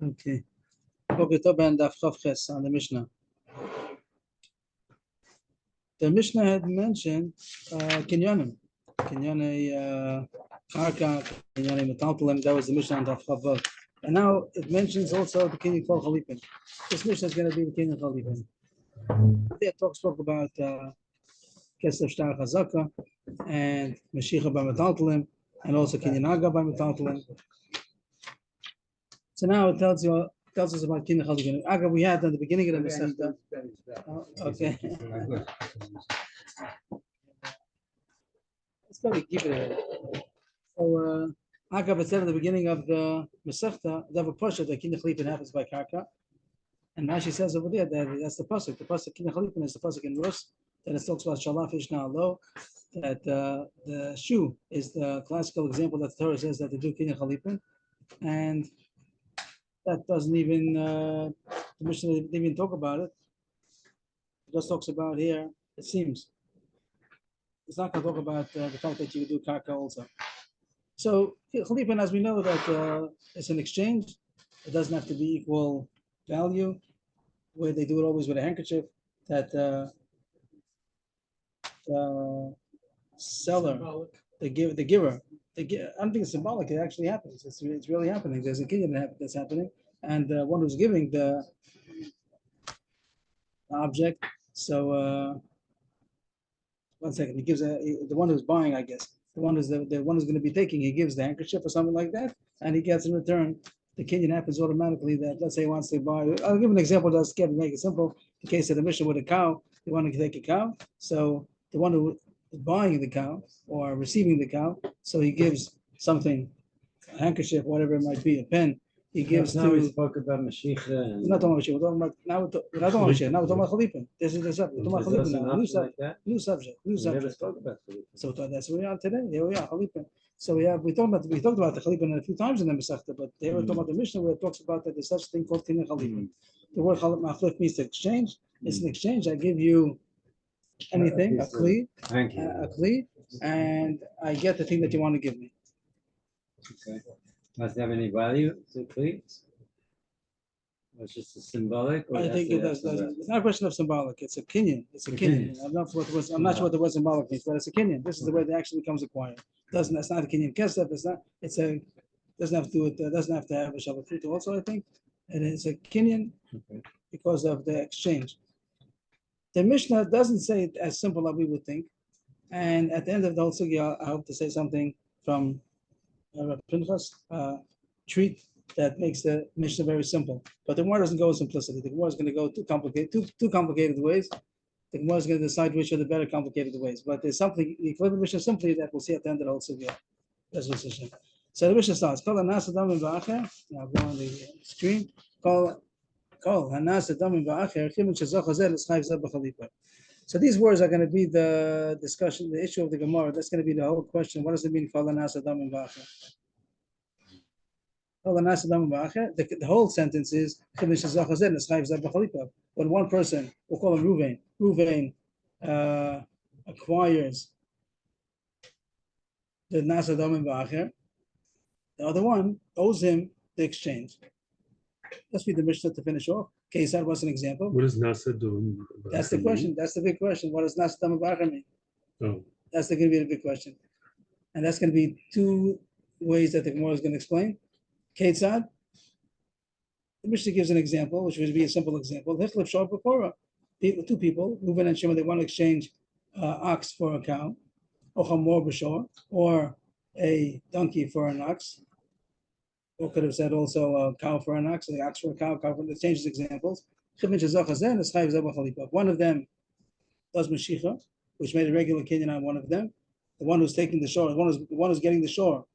Okay. And on the Mishnah. The Mishnah had mentioned Kinyanim. Kinyane Karka, Kinyane Metaltalim, that was the Mishnah on Daf Chavav. And now it mentions also the Kinyan Kol Chalipin. This Mishnah is going to be the Kinyan Chalipin. There spoke about Kesef Shtar Chazaka and Mashiach by Metaltalim and also Kinyan Aga by Metaltalim. So now it tells us about Kinyan Chalipin. Aga we had at the beginning of the Masechta. Okay. Let's probably keep it. So, Agav said at the beginning of the Masechta, they have a pasuk that Kinyan Chalipin happens by Karka, and Rashi says over there that that's the pasuk. The pasuk Kinyan Chalipin is the pasuk in Rus that it talks about Shalafish Na'alo. That the shoe is the classical example that the Torah says that they do Kinyan Chalipin, and that doesn't even the Mishnah didn't even talk about it. It just talks about here. It seems it's not going to talk about the fact that you do Karka also. So Chalipin, as we know, that it's an exchange. It doesn't have to be equal value. Where they do it always with a handkerchief. That the seller, the giver. I don't think it's symbolic. It actually happens. It's really happening. There's a kinyan that's happening, and one who's giving the object. So one second. He gives the one who's buying, I guess. The one who's going to be taking, he gives the handkerchief or something like that, and he gets in return. The kinyan happens automatically. That let's say he wants to buy. I'll give an example just to make it simple. The case of the Mishnah with a cow, they want to take a cow. So the one who is buying the cow or receiving the cow, so he gives something, a handkerchief, whatever it might be, a pen. He gives now we spoke about Mashiach. We're not talking about Mashiach. We're talking about now. We're not talking about Mashiach. Now we're talking about Chalipin. This is the subject. We're talking about Chalipin now. New subject. New We never subject. spoke about Chalipin. So that's where we are today. Here we are, Chalipin. So we talked about the Chalipin a few times in the Masechta, but they were talking about the Mishnah where it talks about that there's such thing called Kinyan Chalipin. The word Machlif means to exchange. It's an exchange. I give you anything, a kli, and I get the thing that you want to give me. Okay. Does it have any value to kli? Or it's just a symbolic? I think it does. It's not a question of symbolic. It's a kinyan. It's a kinyan. I'm not sure what the word symbolic means, but it's a kinyan. This is the way it actually becomes acquired. That's not a kinyan kesef. It's not. Doesn't have to do with. Doesn't have to have a shavuot fruit. Also, I think, and it's a kinyan because of the exchange. The Mishnah doesn't say it as simple as we would think, and at the end of the whole sugya, I hope to say something from Pinchas treat that makes the Mishnah very simple. But the Gemara doesn't go with simplicity. The Gemara is going to go too complicated ways. The Gemara is going to decide which are the better complicated ways. But there's something, you flip the Mishnah simply that we'll see at the end of the whole sugya. So the Mishnah starts. Now go on the screen. So these words are going to be the discussion, the issue of the Gemara. That's going to be the whole question. What does it mean? The whole sentence is when one person, we'll call him Ruvain acquires the Nasa Damim Ba'acher, the other one owes him the exchange. Let's read the Mishnah to finish off. Kesar was an example. What does Nasa do? That's the question. That's the big question. What does Nasa Damim Ba'acher mean? Oh. That's going to be the big question. And that's going to be two ways that the Gemara is going to explain. Ketzad, the Mishnah gives an example, which would be a simple example. Two people, Reuben and Shimon, they want to exchange ox for a cow, or chamor b'shor, or a donkey for an ox. Or could have said also a cow for an ox, an ox for a cow for it changes examples. One of them does Mashiach, which made a regular kinyan on one of them. The one who's taking the shore, the one who's getting the shore,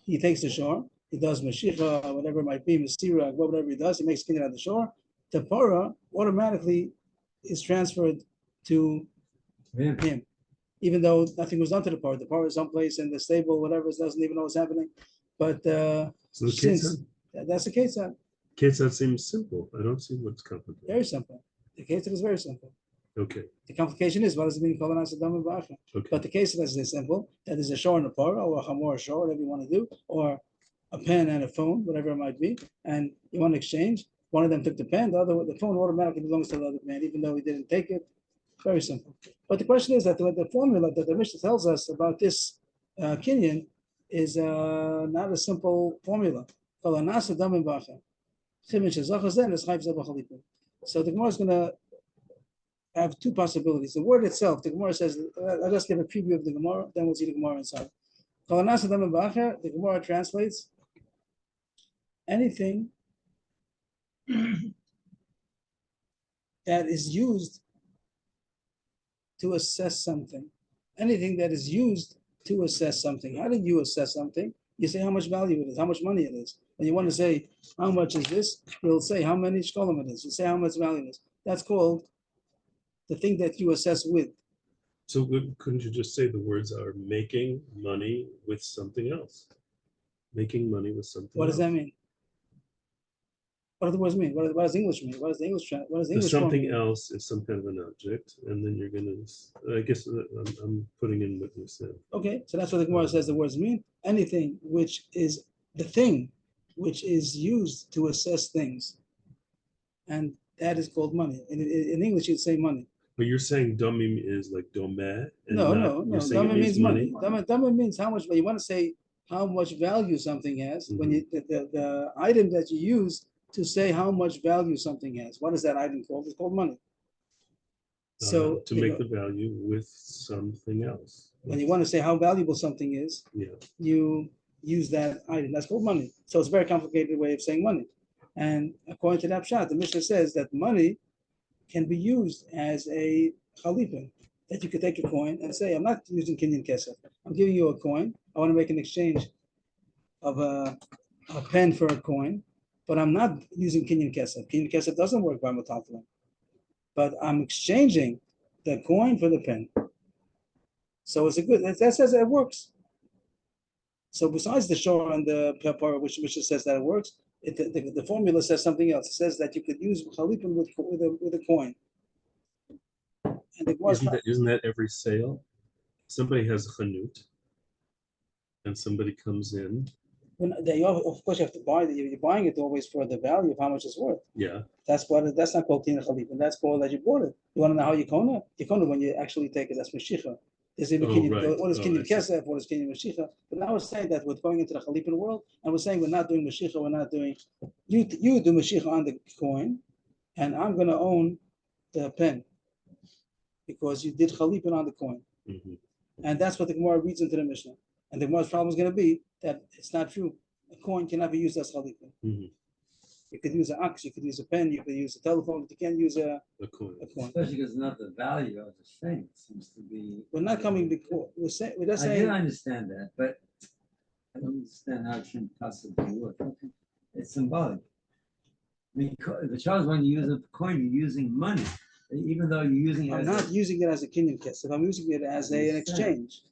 he takes the shore. He does Mashiach, whatever it might be, Masira, whatever he does, he makes kinyan on the shore. The para automatically is transferred to him, even though nothing was done to the para. The para is someplace in the stable, whatever, it doesn't even know what's happening. But So since that's the case, that seems simple. I don't see what's complicated. very simple. The case is very simple. Okay. The complication is what does it mean? Okay. But the case is simple. That is a shore and a para, or a chamor shore, whatever you want to do, or a pen and a phone, whatever it might be, and you want to exchange. One of them took the pen, the phone automatically belongs to the other man, even though he didn't take it. Very simple. But the question is that the formula that the Mishnah tells us about this Kinyan is not a simple formula. So the Gemara is going to have two possibilities. The word itself, the Gemara says, let us give a preview of the Gemara, then we'll see the Gemara inside. The Gemara translates anything that is used to assess something. Anything that is used to assess something. How do you assess something? You say how much value it is, how much money it is. When you want to say how much is this, you'll say how many shkolim it is. You say how much value it is. That's called the thing that you assess with. So couldn't you just say the words are making money with something else? Making money with something What does else. that mean? What do the words mean? What does English mean? What does the English? What does the So English? something mean? else is some kind of an object, and then you're gonna. I guess I'm putting in what you said. Okay, so that's what the Gemara says the words mean. Anything which is the thing which is used to assess things, and that is called money. In English, you'd say money. But you're saying dummy is like domeh. No. You're saying it Dama means money. money. Dama means how much. But you want to say how much value something has when you the item that you use to say how much value something has. What is that item called? It's called money. So To make the value with something else. when you want to say how valuable something is, Yeah. you use that item. That's called money. So it's a very complicated way of saying money. And according to that pshat, the Mishnah says that money can be used as a chalipin, that you could take a coin and say, I'm not using Kenyan kesef. I'm giving you a coin. I want to make an exchange of a pen for a coin, but I'm not using Kenyan kesef. Kenyan kesef doesn't work by metathlon. But I'm exchanging the coin for the pen. So it's a good, that says that it works. So besides the shore and the part which says that it works, the formula says something else. It says that you could use chalipin with a coin. And Isn't that every sale? Somebody has a chanut, and somebody comes in. Of course, you have to buy it. You're buying it always for the value of how much it's worth. Yeah. That's not called tina chalipin. That's called that you bought it. You want to know how you kona? You kona when you actually take it. That's mashicha. Right. What is kinyan kesef? What is kinyan mashicha? But now we're saying that we're going into the chalipin world, and we're saying we're not doing mashicha. We're not doing. You do mashicha on the coin, and I'm going to own the pen because you did chalipin on the coin, and that's what the Gemara reads into the Mishnah. And the Gemara's problem is going to be that it's not true. A coin cannot be used as chalipin. You could use an ox, you could use a pen, you could use a telephone, but you can't use a coin. Especially because not the value of the thing seems to be. We're not coming before. We're just I do saying. understand that, but I don't understand how it shouldn't possibly work. It's symbolic. I mean, the charge when you use a coin, you're using money, even though you're using it. I'm not using it as a kinyan kesef. I'm using it as an exchange.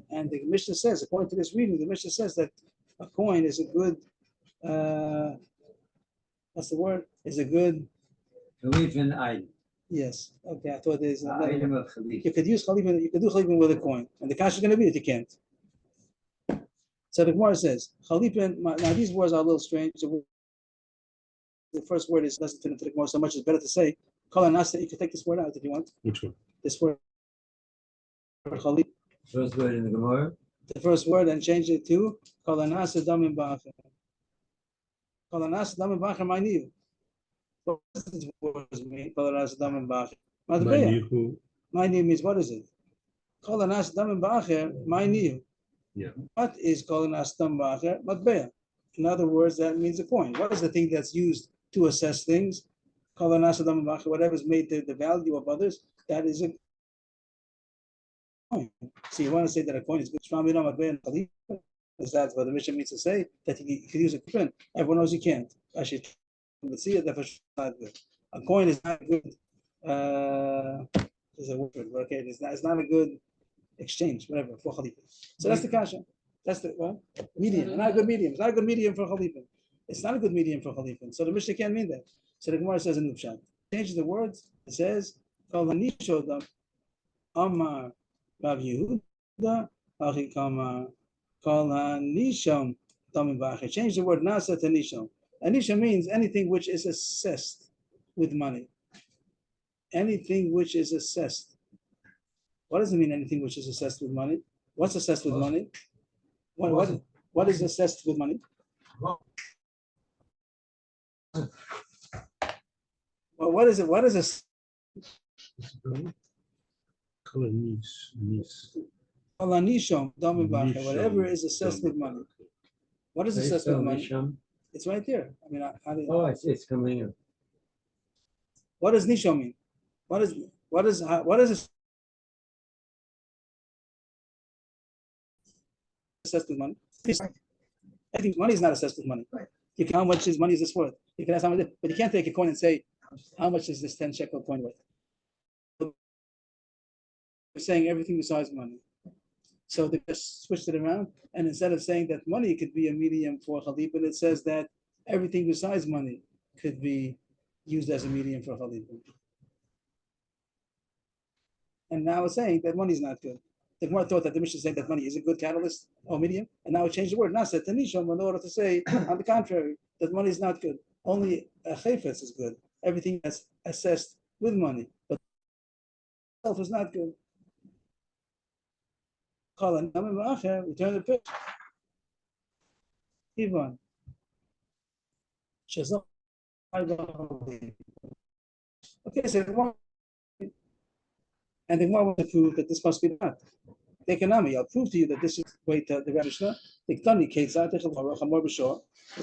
And the Mishnah says, according to this reading, the Mishnah says that a coin is a good. What's the word? Is a good. Chalipin item. Yes. Okay. I thought there's another. Item of chalipin. You could use chalipin. You could do chalipin with a coin, and the cash is going to be that you can't. So the Gemara says chalipin. Now these words are a little strange. The first word doesn't fit into the Gemara so much. It's better to say kol hanasa. You can take this word out if you want. Which one? This word. Chalipin. First word in the Gemara. The first word and change it to kol hanasa damim ba'acher. Kol hanasa damim ba'acher ma'niu. What does this word mean? Kol hanasa damim ba'acher. Ma'niu means what is it? Kol hanasa damim ba'acher ma'niu. Yeah. What is kol hanasa damim ba'acher? Matbeya. In other words, that means a coin. What is the thing that's used to assess things? Kol hanasa damim ba'acher. Whatever is made the value of others, that is a coin. So you want to say that a coin is good. Is that what the Mishnah means to say? That you can use a coin. Everyone knows you can't. Actually, let's see it. That's not good. A coin is not good. There's a word. Okay, it's not a good exchange. Whatever for Khalifa. So that's the kasha. That's the medium. Not a good medium. It's not a good medium for Khalifa. It's not a good medium for Khalifa. So the Mishnah can't mean that. So the Gemara says in Upshat. Changes the words. It says Kol hanishodam Amar Rav Yehuda Achikama Kol hanisham Change the word nasa to nishon. Anisha means anything which is assessed with money. Anything which is assessed. What does it mean, anything which is assessed with money? What's assessed with money? What is assessed with money? Well, what is it? What is this? Whatever is assessed with money. What is assessed with money? It's right there. I mean, how do you, Oh, it's coming up. what does nishon mean? What is assessed with money? I think money is not assessed with money. Right. You can, how much is money is this worth? You can ask how much, but you can't take a coin and say, how much is this 10 shekel coin worth? You're saying everything besides money. So they just switched it around, and instead of saying that money could be a medium for chalipin, it says that everything besides money could be used as a medium for chalipin. And now it's saying that money is not good. The Gemara thought that the Mishnah said that money is a good catalyst or medium, and now it changed the word. Now said Tanisham in order to say, on the contrary, that money is not good. Only a chayfetz is good. Everything that's assessed with money, but itself is not good. We turn the pitch. Ivan. Okay, so and the Gemara wants to prove that this must be not. The economy, I'll prove to you that this is wait the Mishnah. It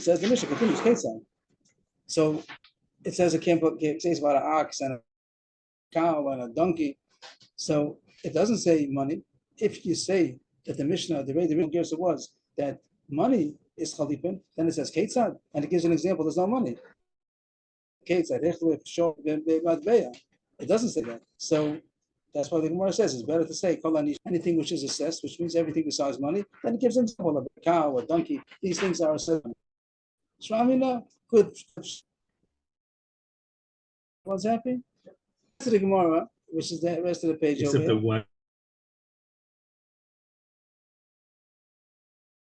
says the Mishnah continues Ketzad. So it says it says about an ox and a cow and a donkey. So it doesn't say money. If you say that the Mishnah, the way the Mishnah gives it was that money is chalipin, then it says Ketzad, and it gives an example. There's no money. Ketzad, it doesn't say that. So that's why the Gemara says it's better to say anything which is assessed, which means everything besides money. Then it gives an example of a cow, a donkey. These things are assessed. Shramina, good. What's happy? To the Gemara, which is the rest of the page Except over the here. one.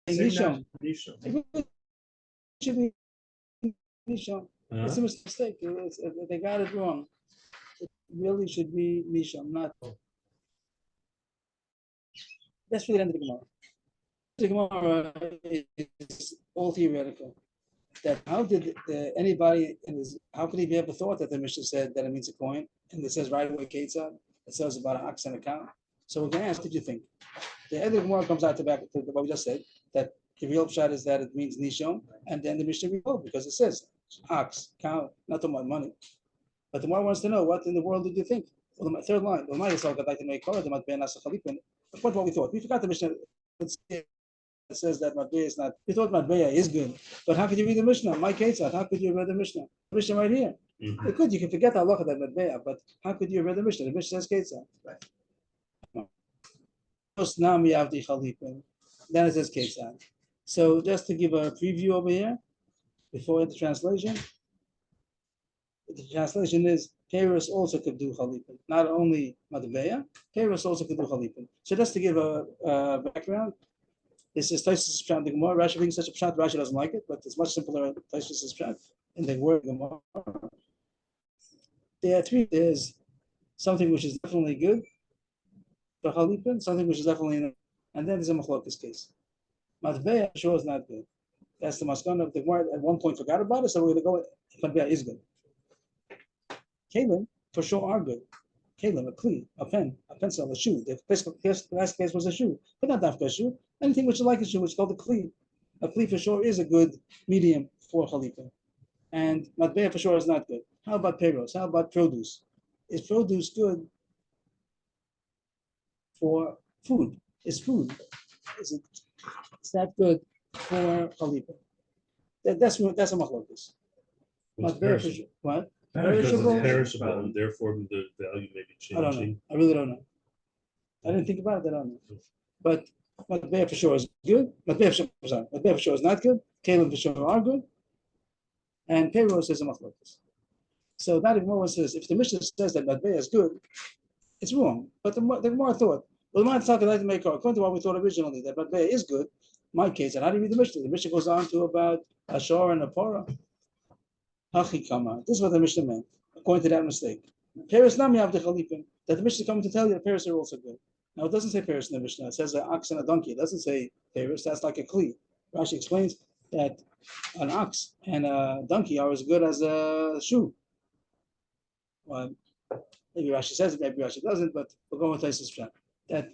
Nishon. Nishon. It should be Nishon. It's a mistake. They got it wrong. It really should be Nishon, not. That's really the end of the Gemara. The Gemara is all theoretical. That how did anybody how could he be ever thought that the Mishnah said that it means a coin, and it says right away Ketzad, it says about an ox and a cow. So we're going to ask, what did you think? The end of the Gemara comes out to back to what we just said, that the real shot is that it means Nishon, and then the Mishnah revolved because it says ox, cow, not talking about money. But the Gemara wants to know, what in the world did you think? Well, the third line, the might as well like to make color, the might be an chalipin. According to what we thought, we forgot the Mishnah. It says that Matbeya is not. We thought Matbeya is good, but how could you read the Mishnah? My Ketzad, how could you read the Mishnah? The Mishnah right here. Mm-hmm. You could. You can forget the halacha that Matbeya, but how could you read the Mishnah? The Mishnah says Ketzad. Right. Then it says Ketzad. So just to give a preview over here, before the translation, the translation is Paris also could do Chalipin. Not only Matbeya, Paris also could do Chalipin. So just to give a background, this is Taisus' Pshat. The Gemara, Rashi brings such a Pshat, Rashi doesn't like it, but it's much simpler Taisus' Pshat in the word Gemara. There are three. There's something which is definitely good for Chalipin, something which is definitely not, and then there's a Machlokes case. Matbeya sure is not good. That's the Maskana of the Gemara. At one point forgot about it, so we're going to go. Matbeya is good. Kalim for sure are good. Kalim, a kli, a pen, a pencil, a shoe. The last case was a shoe, but not after a shoe. Anything which is like a shoe, which is called a kli. A kli for sure is a good medium for chalipin. And matbeya for sure is not good. How about peros? How about produce? Is produce good for food? Is food? Is that good for chalipin? That's a machlokes. Matbeya for sure. What? Because it's Perishable? perishable, and therefore the value may be I don't know. changing. I really don't know. I didn't think about it. I don't know. But Matbeya for sure is good. Matbeya for sure is not good. Kalim for sure are good. And Peros is a machlokes. So that Gemara says, if the Mishnah says that Matbeya is good, it's wrong. But the Gemara thought, well, the Gemara thought that I make according to what we thought originally, that Matbeya is good. My case, and how do you read the Mishnah? The Mishnah goes on to about a shor and a para. Hachikama. This is what the Mishnah meant, according to that mistake. Paris nami avde chalipin. That the Mishnah is coming to tell you that Paris are also good. Now it doesn't say Paris in the Mishnah. It says an ox and a donkey. It doesn't say Paris. That's like a kli. Rashi explains that an ox and a donkey are as good as a shoe. Well, maybe Rashi says it, maybe Rashi doesn't, but we're going with Taisus Pshat.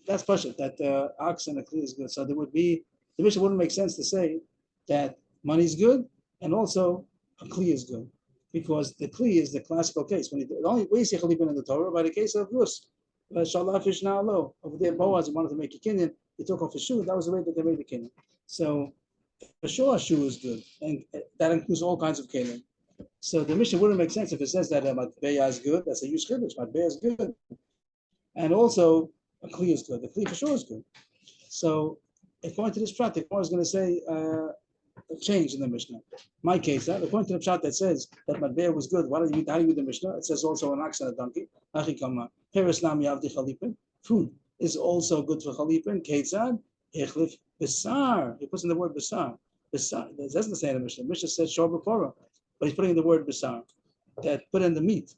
That's Pashat, that ox and a kli is good. So there would be, the Mishnah wouldn't make sense to say that money is good and also a kli is good, because the kli is the classical case. When the only way you see chalipin in the Torah by the case of Rus, Shalafish now low. Over there, Boaz wanted to make a kinyan. He took off his shoe. That was the way that they made the kinyan. So for sure, a shoe is good, and that includes all kinds of kinyan. So the Mishnah wouldn't make sense if it says that matbeya is good. That's a huge chiddush. Matbeya is good, and also a kli is good. The kli for sure is good. So according to this pshat, the Gemara is going to say a change in the Mishnah. My case, according to the pshat that says that matbeya was good, how do you read the Mishnah? It says also an ox and a donkey. Food is also good for chalipin. Ketzad echlif besar. He puts in the word besar. Besar. That doesn't say in the Mishnah. Mishnah says shor b'pora, but he's putting in the word besar. That put in the meat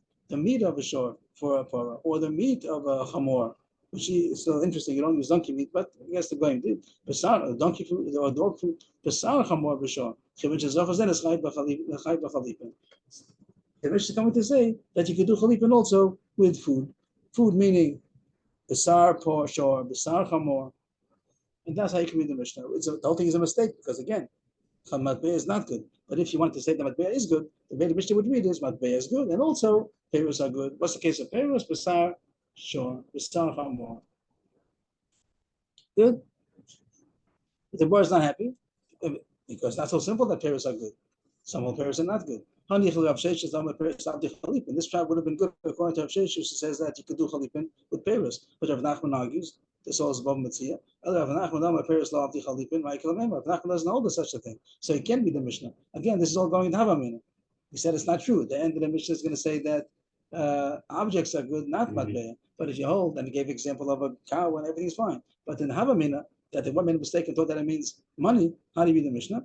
of a shor for a pora, or the meat of a chamor, which is so interesting. You don't use donkey meat, but I guess the blame did. Besar, donkey food or dog food. Besar chamor b'shor. The Mishnah is coming to say that you could do chalipin also with food. Food meaning besar por shor, besar chamor. And that's how you can read the Mishnah. The whole thing is a mistake, because again, matbeya is not good. But if you want to say that matbeya is good, the way the Mishnah would read is matbeya is good, and also perus are good. What's the case of perus? Besar shor, besar chamor. Good. But the boy is not happy because it's not so simple that perus are good. Some of perus are not good. And this tribe would have been good according to Rav Sheshes, who says that you could do chalipin with perus. But Rav Nachman argues this all is above mitzvah. Rav Nachman doesn't hold such a thing, so it can be the Mishnah. Again, this is all going to Havamina. He said it's not true. At the end of the Mishnah is going to say that objects are good, not matbeya. But if you hold, and he gave example of a cow and everything's fine. But in Havamina, that the one made a mistake and thought that it means money, how do you read the Mishnah?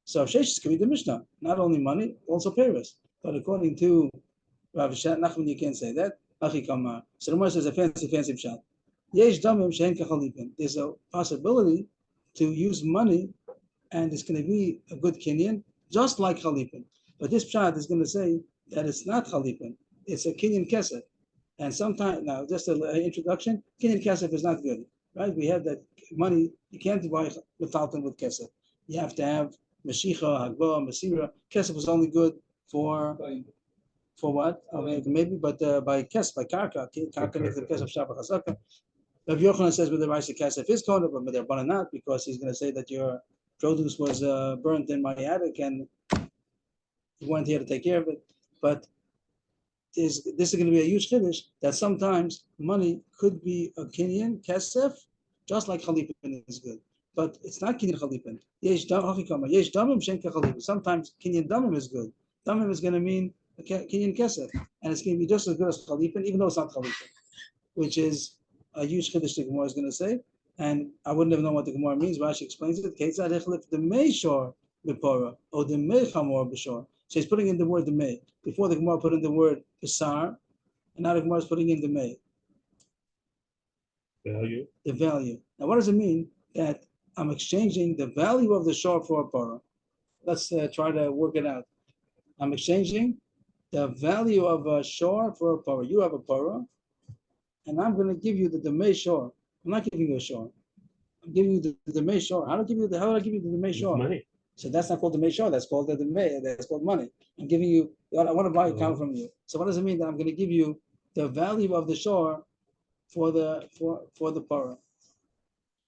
So Sheshes can read the Mishnah, not only money, also Paris. But according to Rav Nachman, you can't say that. So the Gemara says a fancy pshat. There's a possibility to use money, and it's going to be a good kinyan, just like chalipin. But this pshat is going to say that it's not chalipin; it's a kinyan kesef. And sometimes, now just an introduction, kinyan kesef is not good, right? We have that money. You can't buy metalton with kesef. You have to have Mashicha, Hagba, Masira. Kesef was only good for what? Maybe, but by Kesef, by Karka. Karka is the Kesef Shabbat Chazaka. Rav Yochanan says with the rice of Kesef is called, but they're not, because he's going to say that your produce was burnt in my attic and you weren't here to take care of it. But this is going to be a huge chiddush that sometimes money could be a kinyan, Kesef, just like Chalipin is good. But it's not kinyan chalipin. Sometimes kinyan damim is good. Damim is going to mean kinyan kesef, and it's going to be just as good as chalipin, even though it's not chalipin, which is a huge chiddush the Gemara is going to say. And I wouldn't have known what the Gemara means. Rashi explains it. Ketzad echlif the mei shor b'pora or the mei chamor b'shor. So he's putting in the word the mei. Before the Gemara put in the word besar, and now the Gemara is putting in the mei. Value. The value. Now, what does it mean that I'm exchanging the value of the shor for a para? Let's try to work it out. I'm exchanging the value of a shor for a para. You have a para, and I'm going to give you the demei shor. I'm not giving you a shor. I'm giving you the demei shor. How do I give you the demei shor? Money. So that's not called demei shor. That's called the demei. That's called money. I'm giving you. I want to buy a cow from you. So what does it mean that I'm going to give you the value of the shor for the para?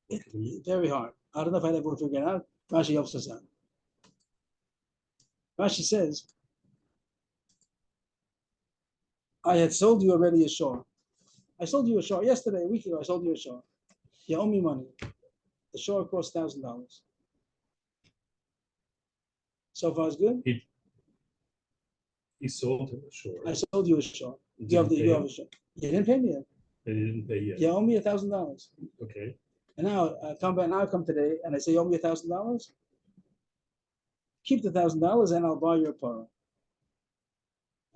It's very hard. I don't know if I'd ever figure it out. Rashi helps us out. Rashi says, I had sold you already a shor. I sold you a shor yesterday, a week ago. I sold you a shor. You owe me money. The shor cost $1,000. So far, it's good. He sold him a shor. I sold you a shor. You have a shor. You didn't pay me yet. And he didn't pay yet. You owe me $1,000. Okay. And now I come back. Now I come today and I say, you owe me $1,000. Keep the $1,000 and I'll buy your parah.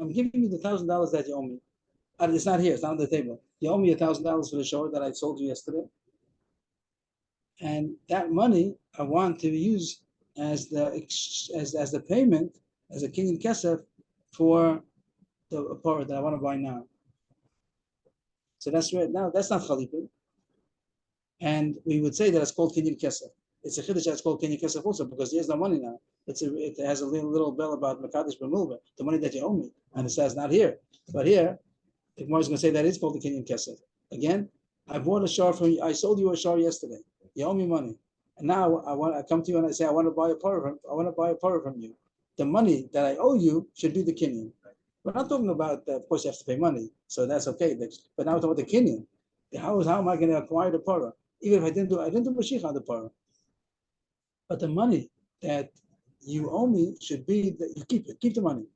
I'm giving you the $1,000 that you owe me. It's not here. It's not on the table. You owe me $1,000 for the shower that I sold you yesterday, and that money I want to use as the payment, as a kinyan kesef for the parah that I want to buy now. So that's right. Now that's not chalipin, and we would say that it's called kinyan kesef. It's a chiddush that's called kinyan kesef also because there's no money now. It has a little bell about mekadosh b'milva, the money that you owe me, and it says not here, but here. The Gemara is going to say that it's called the kinyan kesef. Again, I bought a shar from you. I sold you a shar yesterday. You owe me money, and now I come to you and I say I want to buy a parah. I want to buy a parah from you. The money that I owe you should be the kinyan. We're not talking about of course you have to pay money, so that's okay. But now we're talking about the kinyan. How am I going to acquire the parah? Even if I didn't do mashiach on the parah, but the money that you owe me should be that you keep the money.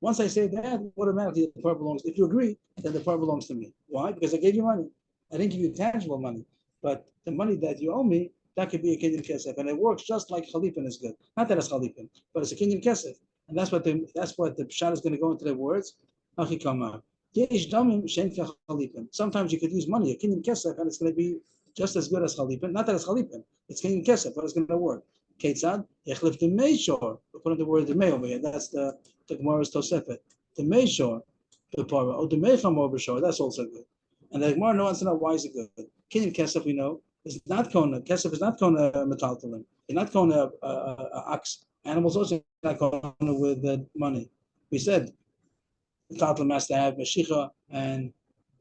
Once I say that, automatically the parah belongs. If you agree, then the parah belongs to me. Why? Because I gave you money. I didn't give you tangible money, but the money that you owe me, that could be a kinyan kesef, and it works just like chalipin is good. Not that it's chalipin, but it's a kinyan kesef, and that's what the pshat is going to go into the words. Sometimes you could use money, a kinyan kesef, and it's going to be just as good as chalipin. Not that it's chalipin, it's kinyan kesef, but it's going to work. Ketzad yechlif the meishor. We put in the word the mei over here. That's the Gemara's Tosefet. The meishor, the parah, or the meichamor b'shor. That's also good. And the Gemara wants to know why is it good. Kinyan kesef we know is not kona. Kesef is not kona metaltalim. It's not kona ox. Animals also not kona with money. We said metaltalim has to have meshicha and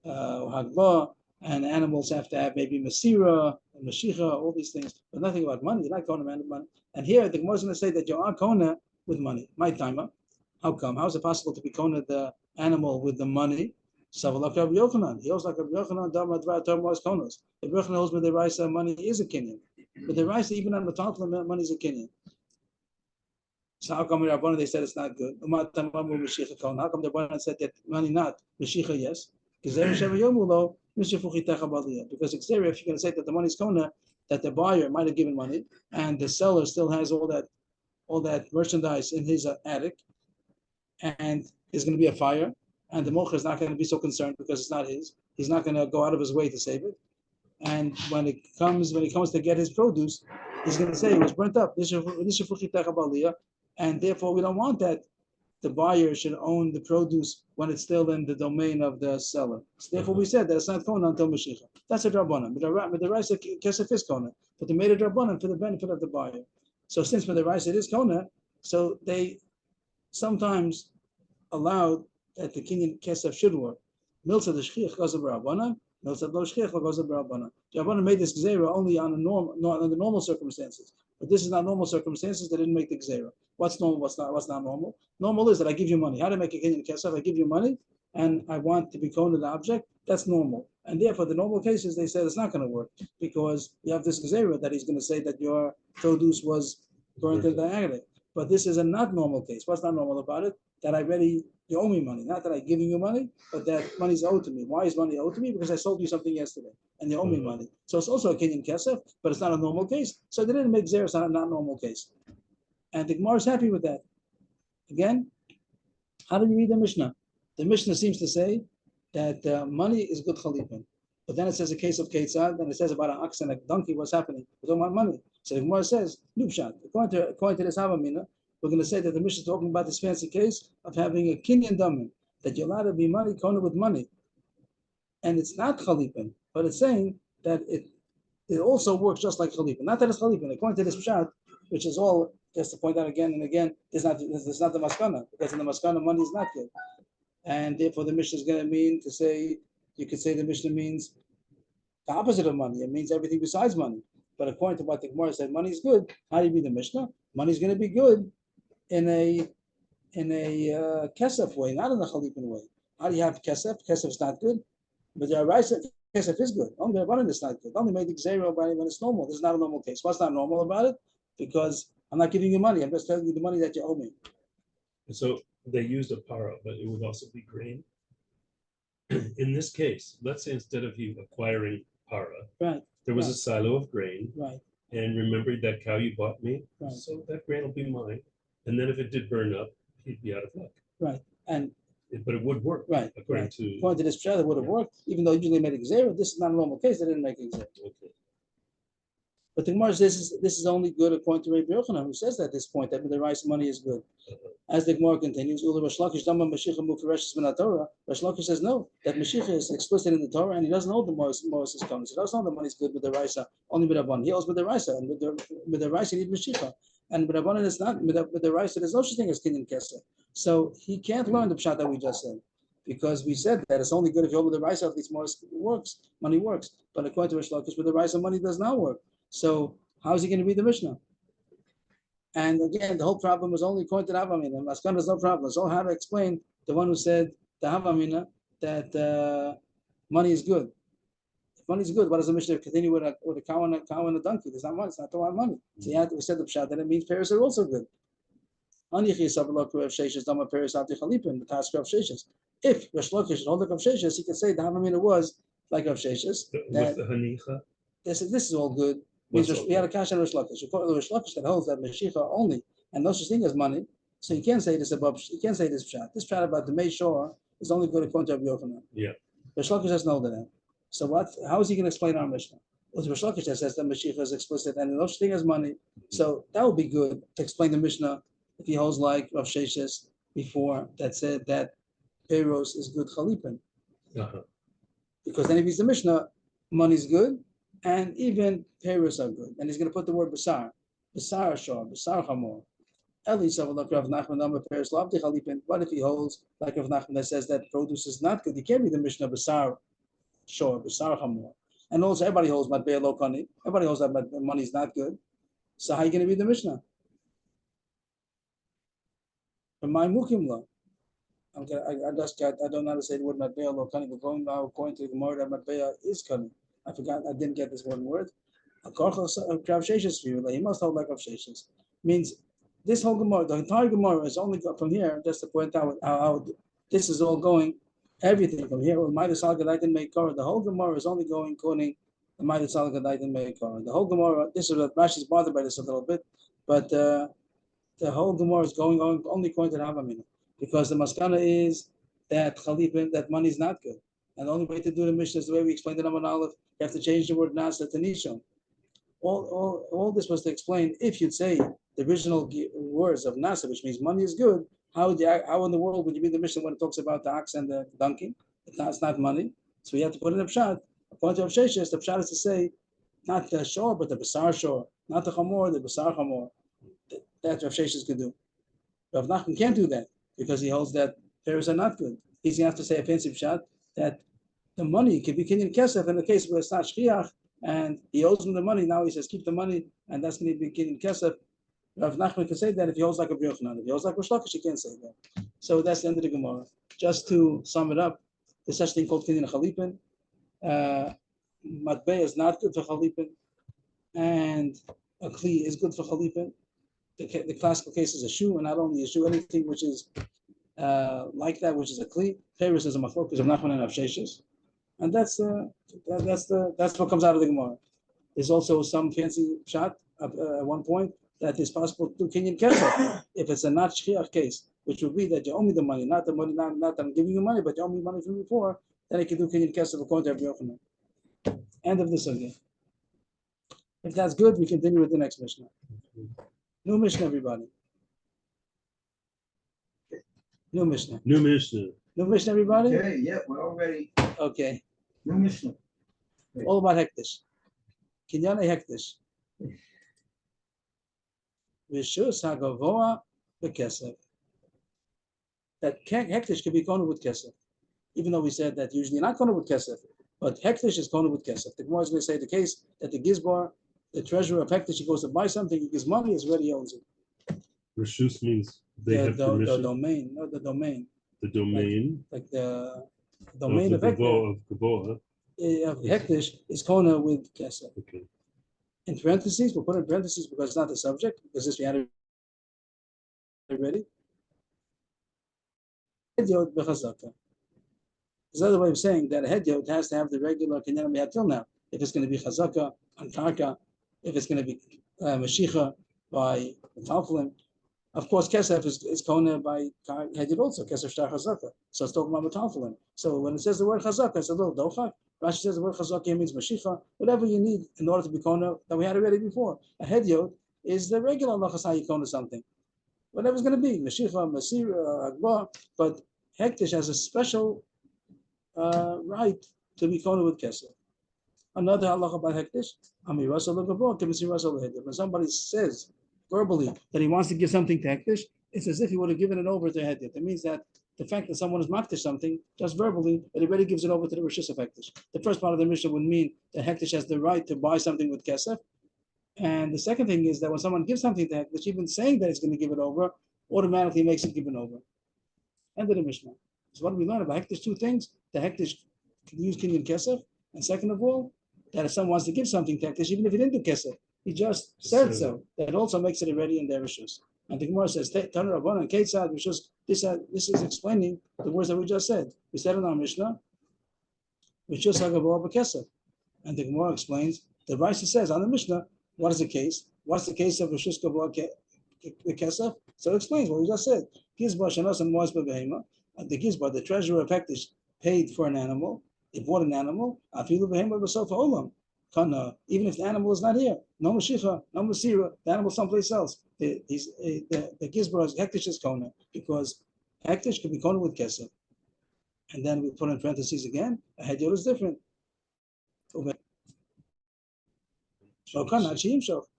hagba. And animals have to have maybe Masira and Mashicha, all these things, but nothing about money. You're not Kona man with money. And here the Gemara is going to say that you are Kona with money. My timer. How come? How is it possible to be Kona the animal with the money? Savalak Rabbi Yochanan. He also like Rabbi Yochanan, Dhamma Torah was Konos. Rabbi Yochanan holds with the Raisa money is a Kenyan. But the Raisa, even on the Metaltalim, money is a Kenyan. So how come Rabbanan they said it's not good? How come the Rabbanan said that money not? Mashicha, yes. Because if you're going to say that the money is kona, that the buyer might have given money, and the seller still has all that merchandise in his attic, and there's going to be a fire, and the mocher is not going to be so concerned because it's not his. He's not going to go out of his way to save it. And when he comes to get his produce, he's going to say it was burnt up. And therefore, we don't want that. The buyer should own the produce when it's still in the domain of the seller. So therefore, we said that it's not kona until Mashiach. That's a drabanan. But the rice kesef is kona, but they made a drabanan for the benefit of the buyer. So since for the rice it is kona, so they sometimes allowed that the kinyan kesef should work. Milsa the shchiach goes of rabbanan. Milsa lo shchiach goes of rabbanan. The rabbanan made this gzeira only on the normal circumstances. But this is not normal circumstances. They didn't make the gzeira. What's normal? What's not normal? Normal is that I give you money. How to make a kinyan kesef? I give you money, and I want to be kona the object. That's normal. And therefore, the normal cases they said it's not going to work because you have this gzeira that he's going to say that your produce was burnt in the agate. But this is a not normal case. What's not normal about it? That you owe me money. Not that I'm giving you money, but that money is owed to me. Why is money owed to me? Because I sold you something yesterday and you owe me money. So it's also a kinyan kesef, but it's not a normal case. So they didn't make zera on a not normal case. And the Gemara is happy with that. Again, how do you read the Mishnah? The Mishnah seems to say that money is good chalipin. But then it says a case of Ketzad, then it says about an ox and a donkey, what's happening? We're talking about money. So the Gemara says, Nubshat, according to this Havamina, we're going to say that the Mishnah is talking about this fancy case of having a kinyan damin, that you're allowed to be money, kona with money. And it's not chalipin, but it's saying that it also works just like chalipin. Not that it's chalipin. According to this pshat, which is all, just to point out again and again, there's not the maskana, because in the maskana, money is not good. And therefore the Mishnah is going to mean to say, you could say the Mishnah means the opposite of money. It means everything besides money. But according to what the Gemara said, money is good. How do you read the Mishnah? Money is going to be good in a kesef way, not in a chalipin way. How do you have kesef? Kesef is not good. But the Raisa kesef is good. Only the Rabbanan is not good. Only made the gzeira when it's normal. This is not a normal case. What's not normal about it? Because I'm not giving you money. I'm just telling you the money that you owe me. And so they used a para, but it would also be grain. In this case, let's say instead of you acquiring para, Right. There was a Right. silo of grain, Right, and remember that cow you bought me? Right. So that grain will be mine. And then if it did burn up, he'd be out of luck. right. And But it would work, right, according right. to. According to this pshat, it would have Yeah. worked, even though usually made a gzera. This is not a normal case. They didn't make a gzera. Okay. But the Gemara says this is only good according to Rabbi Yochanan, who says at this point that the rice money is good. As the Gemara continues, Rash Lakish says no, that Mashiach is explicit in the Torah, and he doesn't hold the Moses comes. He doesn't hold the money is good with the Raisa, only with Rabban. He holds with the Raisa, and with the Raisa he needs Mashiach. And with Rabban it's not, with the Raisa there's no such thing as Kinyan Kesser. So he can't learn the pshat that we just said. Because we said that it's only good if you hold with the Raisa, if these money works. But according to Rash Lakish, with the Raisa, money does not work. So how is he going to read the Mishnah? And again, the whole problem was only according to Havamina. Maskana is no problem. So how to explain the one who said the Havamina that money is good? If money is good, why does the Mishnah continue with a cow and a donkey? There's not money. It's not the right money. So we said the pshat that it means pairs are also good. If Resh Lakish should hold like Rav Sheshes, he could say the Havamina was like Rav Sheshes. With the Hanicha. This is all good. Means What's all we had a cash on Resh Lakish. According to Resh Lakish that holds that Mashiach only, and no such thing as money. So you can't say this above. You can't say this pshat. This pshat about the May Shore is only good according to Rabbi Yochanan. Yeah. Resh Lakish doesn't know that. So what? How is he going to explain our Mishnah? Well, Resh Lakish that says that Mashiach is explicit and no such thing as money. So that would be good to explain the Mishnah if he holds like Rav Sheshes before that said that Peiros is good chalipin. Uh-huh. Because then if he's the Mishnah, money is good, and even Peiros are good. And he's going to put the word Basar. Basar Shor, Basar Chamor. Eli Savalak Rav Nachman Amar Peiros Lavdi Chalipin. What if he holds like Rav Nachman that says that produce is not good? He can't be the Mishnah Basar Shor, Basar Chamor. And also everybody holds Matbei Lo Kani. Everybody holds that money is not good. So how are you going to read the Mishnah? From my Mukim Lo. I don't know how to say the word matbeya lo kani, but going now according to the Gemara that matbeya is kani. I forgot, I didn't get this one word. He must hold like Rav Sheshes. Means this whole Gemara, the entire Gemara is only from here, just to point out how this is all going, everything from here, the whole Gemara is only going according to the whole Gemara, this is what Rashi's bothered by this a little bit, but the whole Gemara is going on only according to the Havamina. Because the maskana is that chalipin, that money is not good. And the only way to do the Mishnah is the way we explained the Naman Aleph. You have to change the word nasa to nishon. All this was to explain, if you'd say the original words of nasa, which means money is good, how in the world would you read the Mishnah when it talks about the ox and the donkey? It's not money. So you have to put in a pshat. According to Rav Sheshes, the pshat is to say, not the shor, but the basar shor. Not the chamor, the basar chamor. That's Rav Sheshes could do. Rav Nachman can't do that, because he holds that pairs are not good. He's going to have to say a fancy pshat that the money can be kinyan kesef in the case where it's not shchiach and he owes him the money. Now he says keep the money, and that's going to be kinyan kesef. Rav Nachman can say that if he holds like a Yochanan. If he holds like Resh Lakish, he can't say that. So that's the end of the Gemara. Just to sum it up, there's such thing called kinyan chalipin. Matbei is not good for chalipin, and a kli is good for chalipin. The classical case is a shoe, and not only a shoe, anything which is like that, which is a kli. Peiros is a machlokas of Nachman and Rav Sheshes, and that's what comes out of the Gemara. There's also some fancy shot at one point that it's possible to do kinyan kesef if it's a not shchiach case, which would be that you owe me the money, not the money, not that I'm giving you money, but you owe me money from before. Then I can do kinyan kesef according to Rabbi Yochanan. End of the sugya. If that's good, we continue with the next Mishnah. New Mishnah, everybody. New Mishnah. New Mishnah. New Mishnah, everybody? Okay, yeah, we're all ready. Okay. New Mishnah. All about hektish. Kinyane hektish. V'shus hagavoa b'kesef. That hektish can be konu with kesef. Even though we said that usually not konu with kesef, but hektish is konu with kesef. The Gemara is going to say the case that the gizbar, the treasurer of hektish, he goes to buy something, he gives money, is already owns it. Rishus means they have permission. The domain, not the domain. The domain. Like the domain of Gavoa. of hektish is kona with kesef. Okay. In parentheses, we'll put in parentheses because it's not the subject, because this we had it already. There's another way of saying that a hedyot has to have the regular kinyan we had till now. if it's going to be chazaka on karka, if it's going to be mashicha by metalflim. Of course, kesef is kona by headed also kesef shtar chazaka. So it's talking about metalflim. So when it says the word chazaka, it's a little dochak. Rashi says the word chazaka means mashicha. Whatever you need in order to be kona that we had already before. A hedyot is the regular lachas how you kona something. Whatever's going to be mashicha, masira, agba, but hektish has a special right to be kona with kesef. Another halacha about hektish, when somebody says verbally that he wants to give something to hektish, it's as if he would have given it over to hektish. It means that the fact that someone is maktish something, just verbally, it already gives it over to the rishus of hektish. The first part of the Mishnah would mean that hektish has the right to buy something with kesef. And the second thing is that when someone gives something to hektish, even saying that he's going to give it over, automatically makes it given over. End of the Mishnah. So what do we learn about hektish? Two things. The hektish can use kinyan kesef. And second of all, that if someone wants to give something to hektish, even if he didn't do kesef, he just said so. That also makes it already in their rishus. And the Gemara says, Taner Rabbanan, Ketzad, this is explaining the words that we just said. We said in our Mishnah, Rishus HaGavor b'Kesef. And the Gemara explains, the Rashi says on the Mishnah, what is the case? What's the case of Rishus HaGavor b'Kesef? So it explains what we just said. Gizbar Shanos and Moaz b'Behema. The Gizbar, the treasurer of hektish, paid for an animal. He bought an animal. Even if the animal is not here, no mashicha, no masira, the animal someplace else. The gizbar is hektish kona because hektish could be kona with kesef. And then we put in parentheses again. A hedyot is different.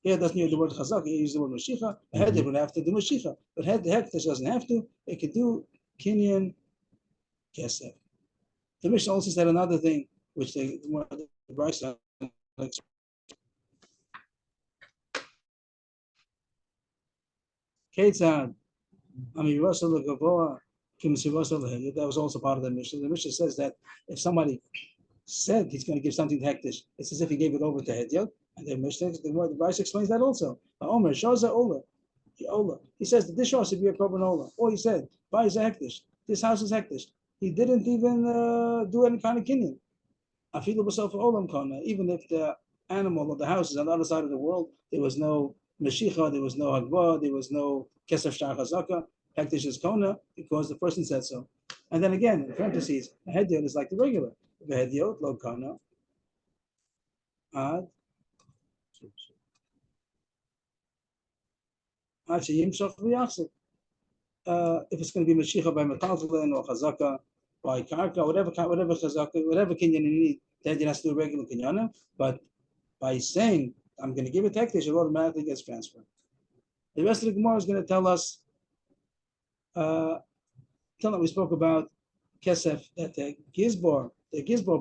Here doesn't use the word chazak. He uses the word mashicha. A hedyot would have to do mashicha, but hektish doesn't have to. It could do kinyan kesef. The Mishnah also said another thing, which the Bryce Ketzad, that was also part of the Mishnah. The Mishnah says that if somebody said he's going to give something to hektish, it's as if he gave it over to hedyot. And the Mishnah, the Bryce explains that also. Omer Shaza Ola. He says the dishwasher should be a korban ola. Or he said, buy his hektish. This house is hektish. He didn't even do any kind of kinyan. Even if the animal or the house is on the other side of the world, there was no meshicha, there was no hagba, there was no kesef shtar chazaka, hektish is kona, because the person said so. And then again, in parentheses, a hedyot is like the regular. The hedyot, lo kona, ad sheyimshach v'yachzik. If it's going to be meshicha by metaltalin or chazaka, by karka, whatever chazaka, whatever kinyan you need, then you have to do a regular kinyan. But by saying, I'm going to give it hektish, it automatically gets transferred. The rest of the Gemara is going to tell us, we spoke about kesef, that the gizbar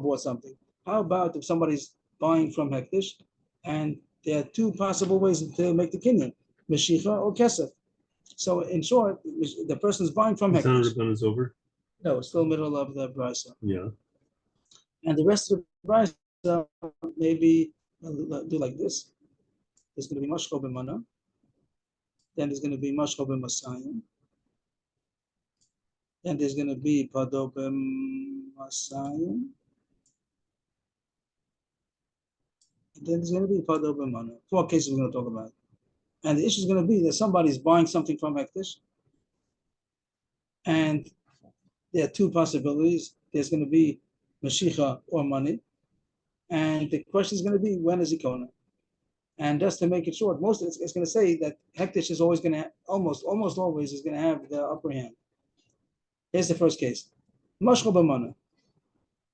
bought something. How about if somebody's buying from hektish, and there are two possible ways to make the kinyan, meshicha or kesef. So in short, the person is buying from hektish. The is over? No, it's still middle of the brisa. Yeah. And the rest of the brisa, maybe do like this. There's going to be mashko b'mana. Then there's going to be mashko b'masayim. Then there's going to be pado b'masayim. And then there's going to be pado b'mana. 4 cases we're going to talk about. And the issue is going to be that somebody's buying something from hektish. And there are two possibilities. There's going to be mashicha or money. And the question is going to be, when is he kona? And just to make it short, most of it's going to say that hektish is always going to, almost always is going to have the upper hand. Here's the first case. Mashcha b'mana.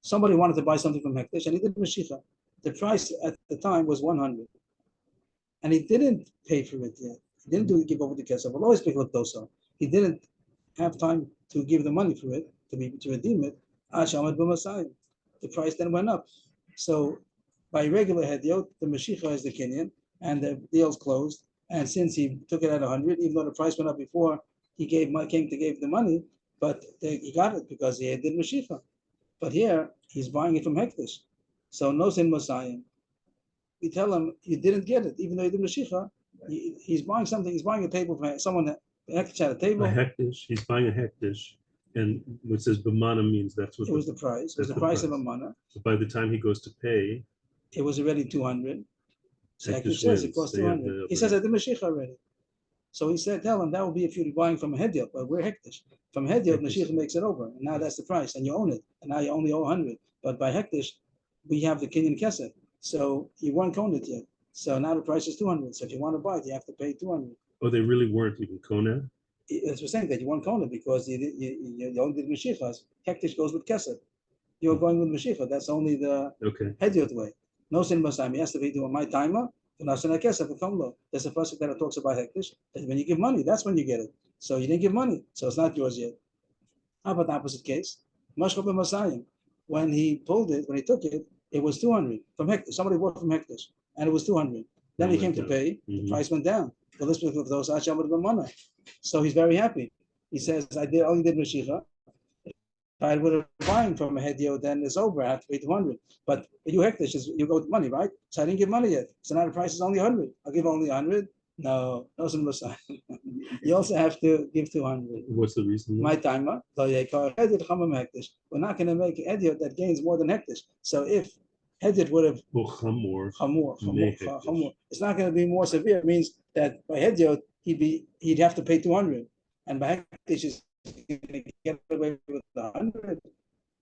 Somebody wanted to buy something from hektish and he did mashicha. The price at the time was 100. And he didn't pay for it yet. He didn't give over the kesef. We'll always pick up dosa. He didn't have time to give the money for it, to redeem it. The price then went up. So by regular hedyot, the mashicha is the kinyan, and the deal's closed. And since he took it at 100, even though the price went up before he came to give the money, but he got it because he did mashicha. But here he's buying it from hektish, so no sin masayim. We tell him you didn't get it, even though you did mashicha. He's buying something. He's buying a table for someone that hektish had a table. A hektish. He's buying a hektish, and what says b'mana means that's what it was the price. It was the price of a mana. So by the time he goes to pay, it was already 200. So Hektish Hektish says it wins. costs They have 200. the He upper says hand. at the Mashiach already. So he said, tell him that would be if you're buying from a Hediot, but we're Hektish. From Hediot, Hektish. Mashiach makes it over. And now that's the price, and you own it. And now you only owe 100. But by Hektish, we have the Kenyan Kesef. So you weren't owned it yet. So now the price is 200. So if you want to buy it, you have to pay 200. Oh, they really weren't even Kona? As we're saying that you weren't owned it because you only did Mashiachas. Hektish goes with Kesef. You're going with Mashiach. That's only the Okay. Hediot way. No sin Masayim. He has to be doing my timer. There's a pasuk that talks about hektish. That when you give money, that's when you get it. So you didn't give money, so it's not yours yet. How about the opposite case? Mashkal b'masayim. When he pulled it, when he took it, it was 200 from hektish. Somebody bought from hektish, and it was 200. Then he came to pay. The price went down. Well, this was with those acham would have been money. So he's very happy. He says, "I only did mashicha. If I would have buying from a hedio, then it's over. I have to pay 200. But you hektish, you go with money, right? So I didn't give money yet. So now the price is only 100. I'll give only 100. No, you also have to give 200. What's the reason? My timer. We're not going to make an idiot that gains more than hektish. So if Hedit would have chamur, it's not going to be more severe. It means that by Hedit he'd have to pay 200, and by hektish is going to get away with 100.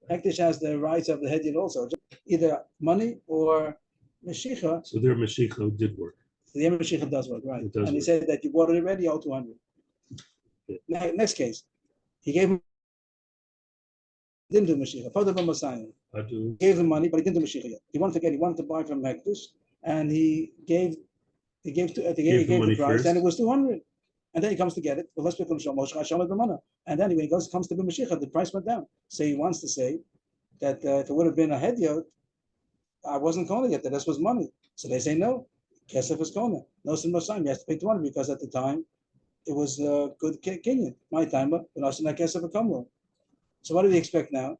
Hektish has the rights of the Hedit also, either money or Mashiach. So their Mashiach did work. The Mashiach does work, right? Does He work. said that you bought it already, you owe 200. Yeah. Next case, he gave him, didn't do Mashiach. Gave him money, but he didn't do Mashiach yet. He wanted to buy from Hektish, and he gave the price, first. and it was 200. And then he comes to get it. Well, let's become the money. And then when he comes to be Mashiach, the price went down. So he wants to say that if it would have been a Hediot, I wasn't calling it, that this was money. So they say no. Kesef is kona. No sin time. You have to pay 200 because at the time it was good Kenyan. My time, but also not kesef a kamlo. So what do we expect now?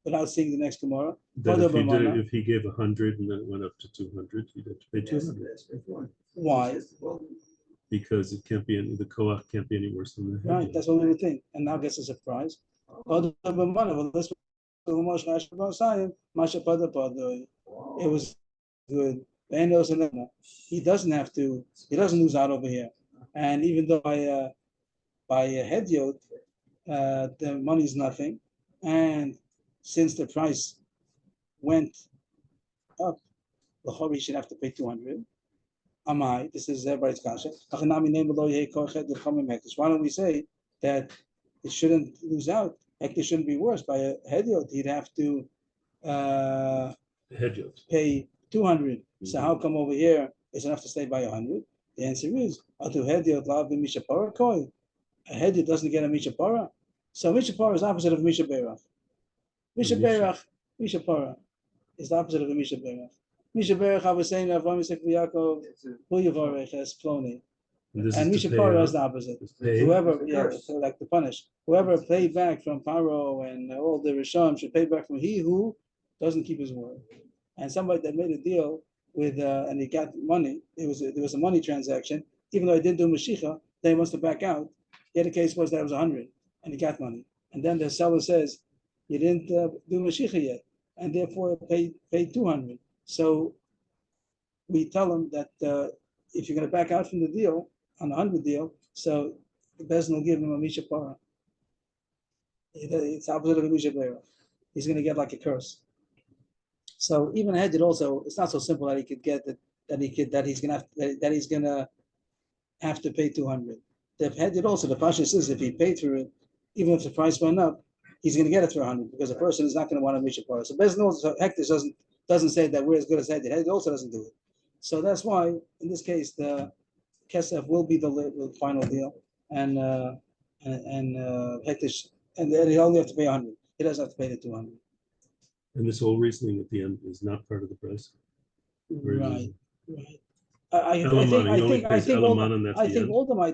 Without seeing the next Gemara, If he gave 100 and then it went up to 200, he'd have to pay 200. Why? Because it can't be the koach can't be any worse than the head. Right, that's what we would think. And now gets a surprise. It was good. He doesn't have to. He doesn't lose out over here. And even though by a hedyot, the money is nothing, and since the price went up, the Chori should have to pay 200. Amai, this is everybody's kasha. Why don't we say that it shouldn't lose out? It shouldn't be worse. By a hedyot, he'd have to pay 200. So how come over here it's enough to stay by 100? The answer is a hedyot doesn't get a mishapara. So mishapara is opposite of mishaberach. Mishapara is the opposite of a mishaberach. Mishaberach, I was saying, Avrohom Yitzchak Yaakov, Hu Yivarech as Ploni. And mishapara is the opposite. Whoever, like to punish. Whoever paid back from Paro and all the Rishon should pay back from he who doesn't keep his word. And somebody that made a deal with and he got money. There was a money transaction, even though he didn't do Mashiach, then he wants to back out. The other case was that it was 100 and he got money. And then the seller says, you didn't do Mashiach yet, and therefore pay 200. So we tell him that if you're going to back out from the deal, on the 100 deal, so the Bezin will give him a Misha Para. It's opposite of a Misha Para. He's going to get like a curse. So even Hedjid also, it's not so simple that he could get that he's going to have to pay 200. The Hedjid also, the Pasha says if he paid for it, even if the price went up, he's going to get it for 100 because the person is not going to want to Misha Para. So Bezin also, Hektish doesn't say that we're as good as Hedjid. Hedjid also doesn't do it. So that's why in this case the Kesef will be the final deal, and Hektish, and then he only have to pay 100. He doesn't have to pay the 200. And this whole reasoning at the end is not part of the price. Right. I think all the my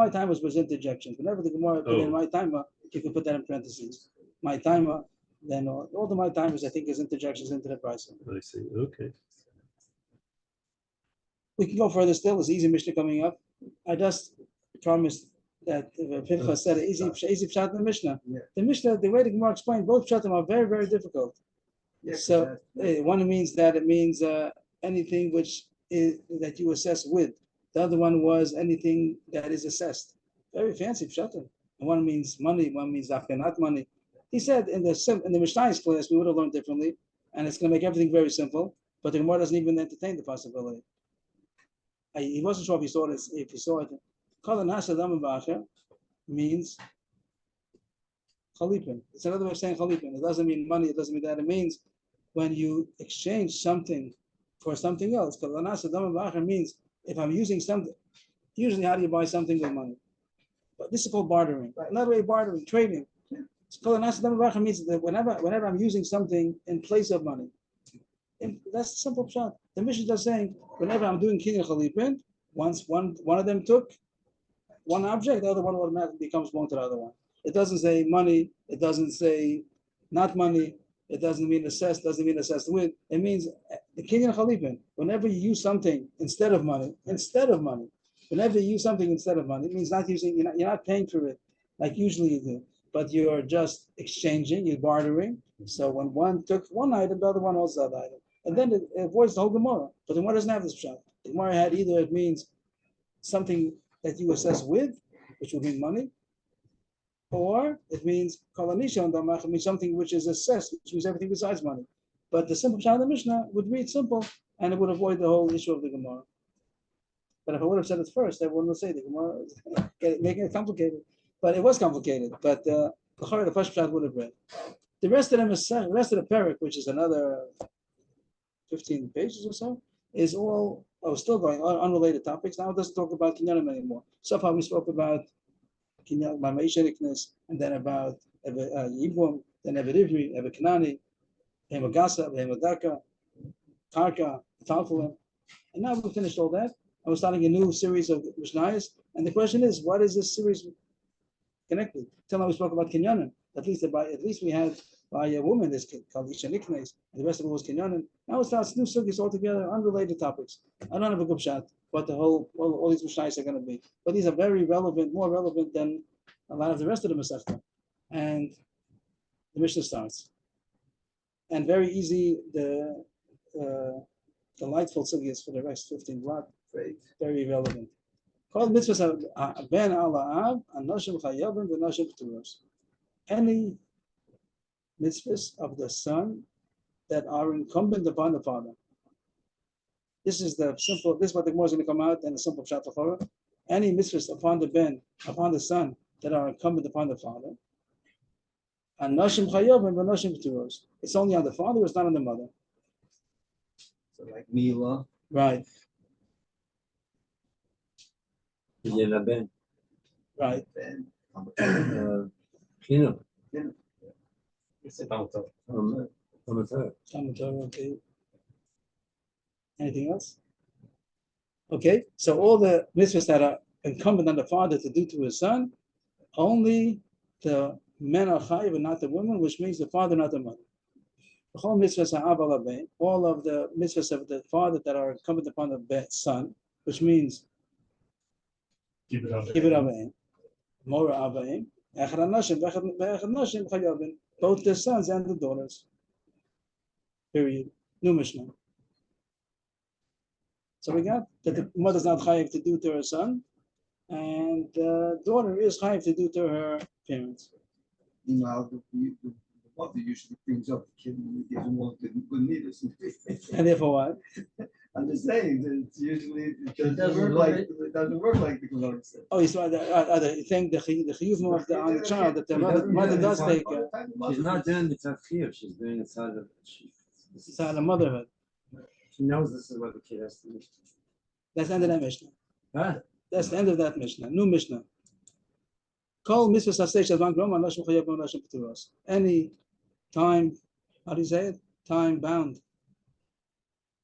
timers was interjections. Whenever the Gemara put in my timer, you can put that in parentheses. My timer, then all the my timers I think is interjections into the price. I see. Okay. We can go further still. There's easy Mishnah coming up. I just promised that Pinchas said easy pshat in the Mishnah. Yeah. The Mishnah, the way the Gemara explained, both pshatim are very, very difficult. Yeah, 'cause So that's- one means that it means anything which is that you assess with. The other one was anything that is assessed. Very fancy pshatim. And one means money, one means not money. He said in the Mishnah's class we would have learned differently, and it's going to make everything very simple. But the Gemara doesn't even entertain the possibility. He wasn't sure if he saw it. If he saw it, Kol Nasa Dam Ba'acher means chalipin. It's another way of saying chalipin. It doesn't mean money. It doesn't mean that. It means when you exchange something for something else. Kol Nasa Dam Ba'acher means if I'm using something. Usually, how do you buy something with money? But this is called bartering. Another way of bartering, trading. It's called Nasa Dam Ba'acher means that whenever I'm using something in place of money. And that's a simple shot. The mission is just saying, whenever I'm doing kinyan chalipin, once one of them took one object, the other one automatically becomes belong to the other one. It doesn't say money. It doesn't say not money. It doesn't mean assessed. Doesn't mean assessed with. It means the kinyan chalipin. Whenever you use something instead of money, whenever you use something instead of money, it means not using. You're not paying for it like usually you do, but you're just exchanging. You're bartering. So when one took one item, the other one also that item. And then it avoids the whole Gemara. But the Gemara doesn't have this shot. The Gemara had either it means something that you assess with, which would mean money, or it means kolanisha and damach, it means something which is assessed, which means everything besides money. But the simple shot of the Mishnah would read simple, and it would avoid the whole issue of the Gemara. But if I would have said it first, everyone would say the Gemara is making it complicated. But it was complicated. But the first shot would have read. The rest of them is the rest of the parak, which is another 15 pages or so, is all still going on unrelated topics. Now it doesn't talk about kinyanim anymore. So far we spoke about kinyan, ma'isherikness, and then about yibum, then evet ivri, evet kanani, hemagasa, hemadaka, karka, talfulim, and now we finished all that. And we're starting a new series of mishnayos. And the question is, what is this series connected? Till now we spoke about kinyanim. At least we had by a woman, this called Isha Niknes, and the rest of it was Kinyanin. Now it starts new sugis altogether, unrelated topics. I don't have a good shot what the all these Mishnayos are going to be. But these are very relevant, more relevant than a lot of the rest of the Masechta. And the Mishnah starts. And very easy, the delightful sugis for the rest 15 block, very relevant. Called mitzvahs ben ala av, anoshim chayavim, v'noshim p'turos. Any mitzvahs of the son that are incumbent upon the father. This is the simple. This is what the Gemara is going to come out in a simple pshat l'chora. Any mitzvahs upon the son that are incumbent upon the father. And nashim chayovim v'nashim p'turos. It's only on the father. It's not on the mother. So like Mila. Right. Ben. Right. Ben. Kino. It's about Okay. Anything else? Okay, so all the mitzvahs that are incumbent on the father to do to his son, only the men are chayiv and not the women, which means the father, not the mother. All mitzvahs are aval abein, all of the mitzvahs of the father that are incumbent upon the son, which means Keep it up. abein, mora abein, echad nashim, echad nashim chayavin, both the sons and the daughters. Period. New Mishnah. So we got that the mother's not chayiv to do to her son, and the daughter is chayiv to do to her parents. Meanwhile, the mother usually brings up the kid and gives him all the good needles. And therefore what? I'm just saying that it's usually It doesn't work like the Gemara said. Oh, you saw the thing, the chiyuv on the child that the mother does take She's not doing it out here. She's doing it out of. side of motherhood. She knows this is what the kid has to do. That's the end of that Mishnah. Huh? That's the end of that Mishnah. New Mishnah. Kol mitzvahs aseh shel zman groma nashim chayav nashim p'turos. Any time, how do you say it? Time bound.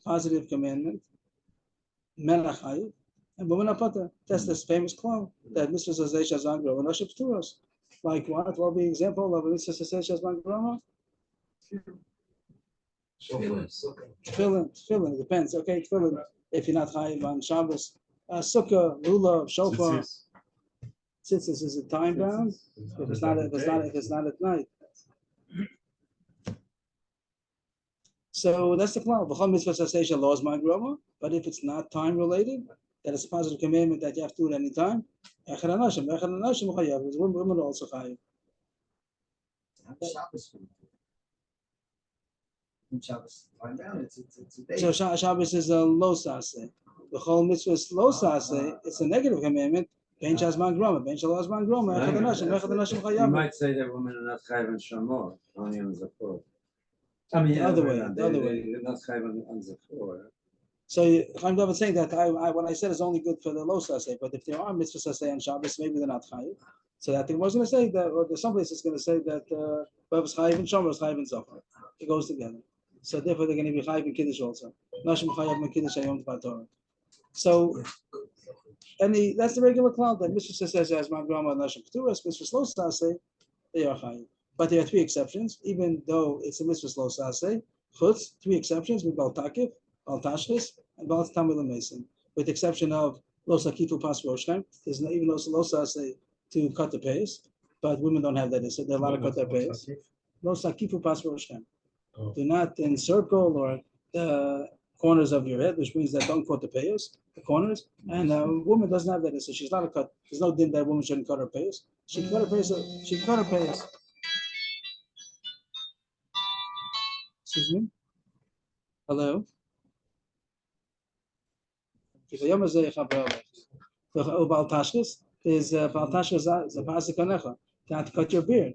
Positive commandment. Men are chayiv and women are potter. That's this famous quote that mitzvahs aseh shel zman groma nashim p'turos. Like what? What will be an example of a mitzvahs aseh shel zman groma? Tefillin, it depends. Okay, tefillin. If you're not chayiv on Shabbos, sukkah, lulav, shofar. Tzitzis is it time bound? If it's not at night. So that's the cloud. V'chol mitzvah saseh laws my grandma. But if it's not time related, that it's a positive commandment that you have to do it any time. Women also chayiv. Shabbos. In Shabbos, find out it's a day. So Shabbos is a lo saseh. The whole mitzvah is lo saseh. It's a negative commandment. Ben shazman groma, ben shalazman groma. You might say that women are not chayiv and shamor, only on zachor. I mean, The other way, they're not chayiv on zachor. So Chaim David saying that what I said is only good for the lo saseh, but if there are mitzvahs saseh on Shabbos, maybe they're not chayiv. So that thing was going to say that, or there's some places going to say that whoever's chayiv and shomer is chayiv and zachor. It goes together. So therefore they're going to be chayiv and kiddush also. Nashim chayiv and kiddush ayom Torah. So, that's the regular cloud that mitzvah says as my grandma nashim keturas, mitzvah lo saseh, they are chayiv. But there are three exceptions, even though it's a mitzvah lo saseh. Chutz, three exceptions with bal takif, bal tashchis, and bal tamil mason. With the exception of lo sakifu pas roshchem, there's no, even though it's lo saseh to cut the pace, but women don't have that. So they're allowed to cut their pace. Lo sakifu pas roshchem. Oh. Do not encircle or the corners of your head, which means that don't cut the payos, the corners. And a woman doesn't have that, so she's not a cut. There's no din that a woman shouldn't cut her payos. She can cut her payos. She can cut her payos. Excuse me. Hello. Is a pasuk kanecha, not to cut your beard,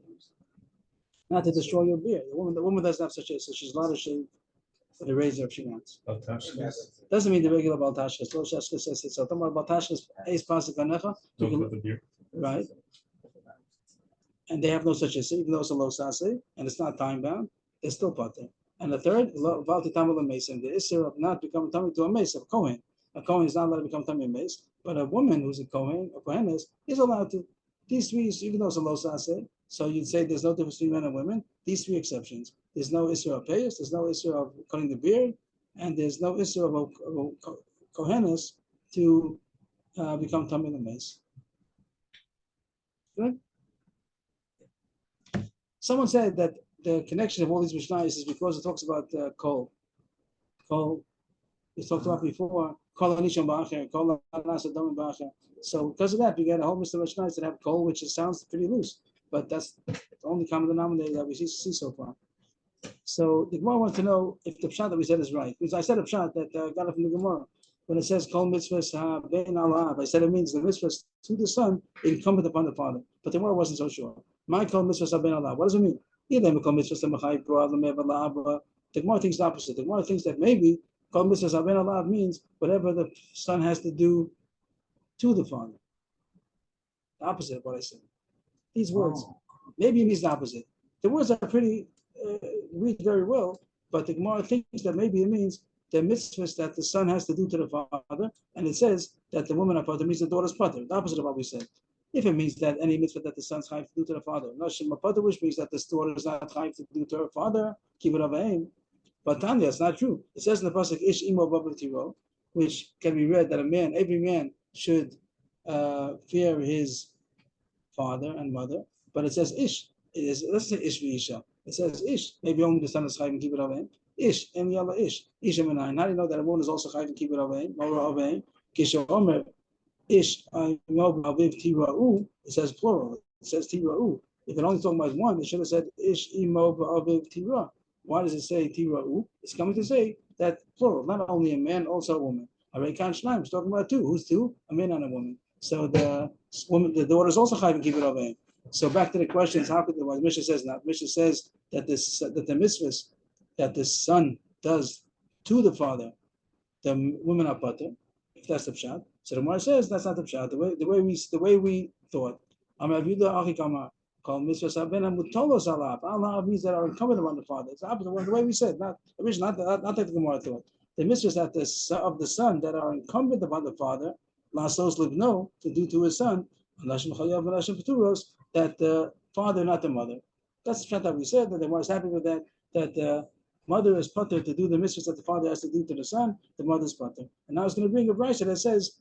not to destroy your beard. The woman doesn't have such a, so she's allowed to shave with a razor if she wants. Doesn't mean the regular baltashkas. Lo shashkas says it. So talking about baltashkas, ace pasuk kanecha, right? And they have no such a thing, even though it's a lo sase and it's not time bound, it's still pater. And the third, valti tamil mason, the issue of not becoming tummy to a mace of Kohen. A Kohen is not allowed to become tummy mace, but a woman who's a Kohen, is allowed to. These three, even though it's a lo sase, so you'd say there's no difference between men and women. These three exceptions: there's no issue of payas, there's no issue of cutting the beard, and there's no issue of Kohenes to become tummy mace. Good. Someone said that the connection of all these Mishnayos is because it talks about coal. Coal, we talked about before. So because of that, we get a whole list of Mishnayos that have coal, which sounds pretty loose, but that's the only common denominator that we see so far. So the Gemara wants to know if the pshat that we said is right. Because I said a pshat that got it from the Gemara. When it says kol mitzvahs ben alav, I said it means the mitzvahs to the son incumbent upon the father. But the Gemara wasn't so sure. My kol mitzvahs ben alav. What does it mean? The Gemara thinks the opposite. The Gemara thinks that maybe kol mitzvahs ben alav means whatever the son has to do to the father. The opposite of what I said. These words. Maybe it means the opposite. The words are pretty read very well, but the Gemara thinks that maybe it means the mitzvahs that the son has to do to the father, and it says that the woman are pater means the daughter's pater. The opposite of what we said. If it means that any mitzvah that the son's chayiv to do to the father, which means that the daughter is not chayiv to do to her father, keep it of aim. But Tanya, it's not true. It says in the pasuk ish imo b'av tiro, which can be read that every man should fear his father and mother. But it says ish. Let's say ish v'isha. It says ish. Maybe only the son is chayiv and keep it of aim. Ish and yalla ish. Isha menayin. How do you know that a woman is also chayiv and keep it of aim? Mora of aim. Kisha omer. Ish aviv tira'u. It says plural. It says tira'u. If it only talking about one, it should have said ish imo aviv tira. Why does it say tira'u? It's coming to say that plural, not only a man, also a woman. Areikan Shnaim is talking about two. Who's two? A man and a woman. So the woman, the daughter is also chayiv and keep it of aim. So back to the questions. How could the Mishnah says not? Mishnah says that the mitzvahs that the son does to the father, the women are pater. If that's the pshat. So the Gemara says that's not the pshat. The way we thought. Amar Yuda Achikamar called mitzvahs abena mutolos alav. Allah means that are incumbent upon the father. It's the opposite. The way we said, not originally, not like the Gemara thought. The mitzvahs that of the son that are incumbent upon the father, lasos libno, to do to his son, that the father, not the mother. That's the pshat that we said. That the Gemara is happy with that. That the mother is pater to do the mitzvahs that the father has to do to the son. The mother is pater. And now I was going to bring a brayso that says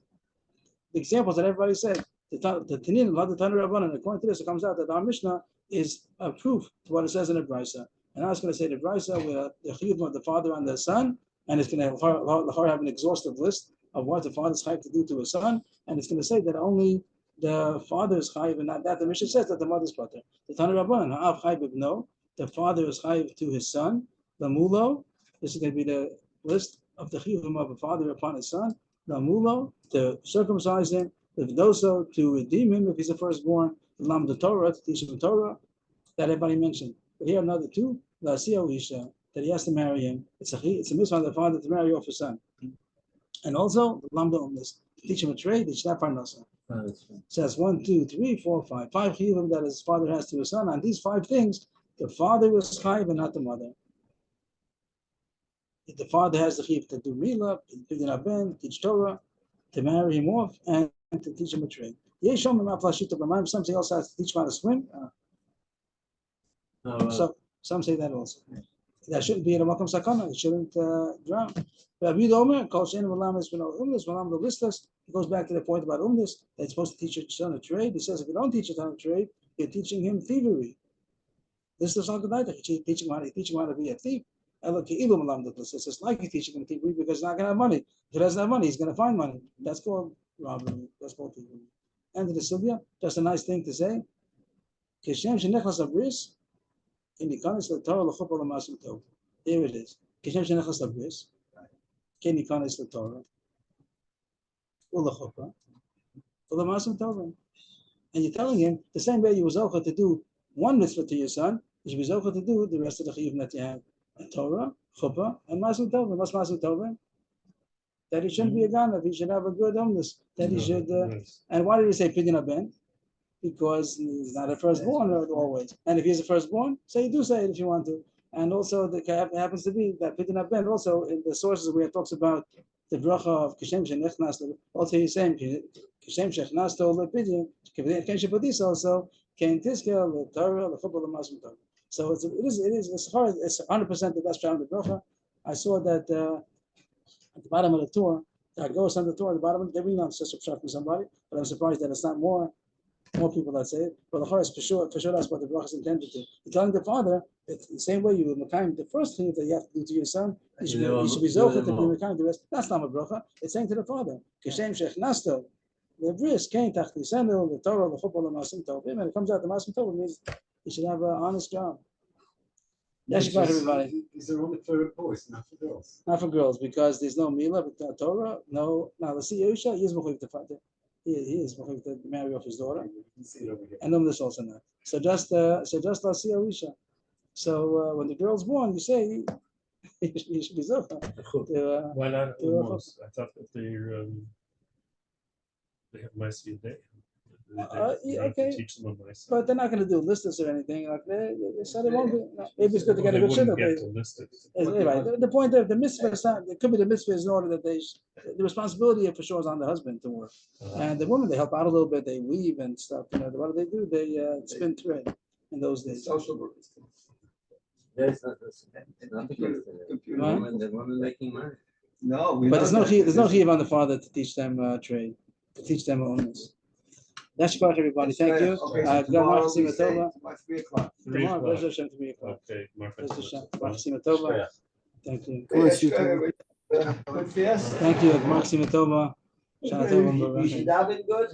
the examples that everybody said. The Tanin, the Tanur Rabbanan. According to this, it comes out that our Mishnah is a proof to what it says in the brayso. And I was going to say the brisa with the chiyuv of the father and the son, and it's going to have an exhaustive list of what the father's chayiv to do to his son, and it's going to say that only the father's chayiv and not that. The Mishnah says that the mother's brother. The Tana Rabban, ha'av chayiv ibno, the father is chayiv to his son. The mulo, this is going to be the list of the chiyuvim of a father upon his son. The mulo, to circumcise him. The v'doso, to redeem him if he's a firstborn. The lam the Torah, to teach him Torah. That everybody mentioned. But here another two, the asiya isha, that he has to marry him. It's a mitzvah on the father to marry off his son. And also the lam the umnis, to teach him a trade. It's not parnasa. Says 1, 2, 3, 4, 5. 5 chiyuvim that his father has to his son. On these 5 things, the father is chayiv and not the mother. If the father has the chiyuv to do milah, teach Torah, to marry him off, and to teach him a trade. Somebody else has to teach him how to swim. So some say that also. That shouldn't be in a makom sakana. It shouldn't drown. He goes back to the point about umnis. That it's supposed to teach your son a trade. He says if you don't teach your son a trade, you're teaching him thievery. This is not good. You teach him how to be a thief. It's just like you teaching him thievery because he's not going to have money. If he doesn't have money, he's going to find money. That's called robbery. That's called thievery. End of the sugya. Just a nice thing to say. Here it is. And you're telling him the same way you was over to do one mitzvah to your son, you should be over to do the rest of the chiyuv that you have. Torah, chuppah, and masim tovim. What's masim tovim? That he shouldn't be a ganav. He should have a good umnus. That he should. And why did he say pidyon ben? Because he's not a firstborn always. And if he's a firstborn, so you do say it if you want to. And also, the happens to be that pidyon ben also in the sources where it talks about the bracha of kishem shenichnas. Also, he's saying kishem shenichnas to the pidyon. Kishem also came tiskel the Torah the chuppah the masim tovim. So it is as far as it's 100% the best round of bracha. I saw that at the bottom of the Torah, that goes on the Torah, at the bottom, they read on Sister Pshat from somebody, but I'm surprised that it's not more people that say it. But the Chorus for sure that's what the bracha is intended to. You're telling the father, it's the same way you would Mekayim the first thing that you have to do to your son, you should be zocher to be Mekayim the rest. That's not a bracha. It's saying to the father, Kishem shechnasto, the bris came tachti sendel, the Torah, the chuppah, the masim tovim, and it comes out the masim tovim means he should have an honest job. That's about everybody. Is there only for boys, not for girls? Not for girls, because there's no milah, but Torah, no. Now, let's see, Yosha, he is mechuyev to father. He is mechuyev to marry off his daughter. You can see it over here. And this also not. So just let's see Yosha. So when the girl's born, you say you should be zocha. Why not almost? I thought that they have ma'aseh day. Okay, teach them on ma'aseh. but they're not going to do listas or anything like that. They said it won't be. No, maybe it's good to get a good shidduch. The point of the mitzvah is not. It could be the mitzvah is in order that the responsibility for sure is on the husband to work, and the women they help out a little bit. They weave and stuff. What do? They spin thread in those days. Social workers. There's not the woman making money. No, But there's no chiyuv on the father to teach them trade, to teach them owners. That's about everybody. Thank you. Okay, so I've got tomorrow Machsim we say Tova. by 3 o'clock. Tomorrow, Bez Hashem, 3 o'clock. Okay, Bez Hashem, Machsim Tova. Thank you. Bless you. Good fiesta. Thank you. Machsim Tova. Shana Tova. You should have been good.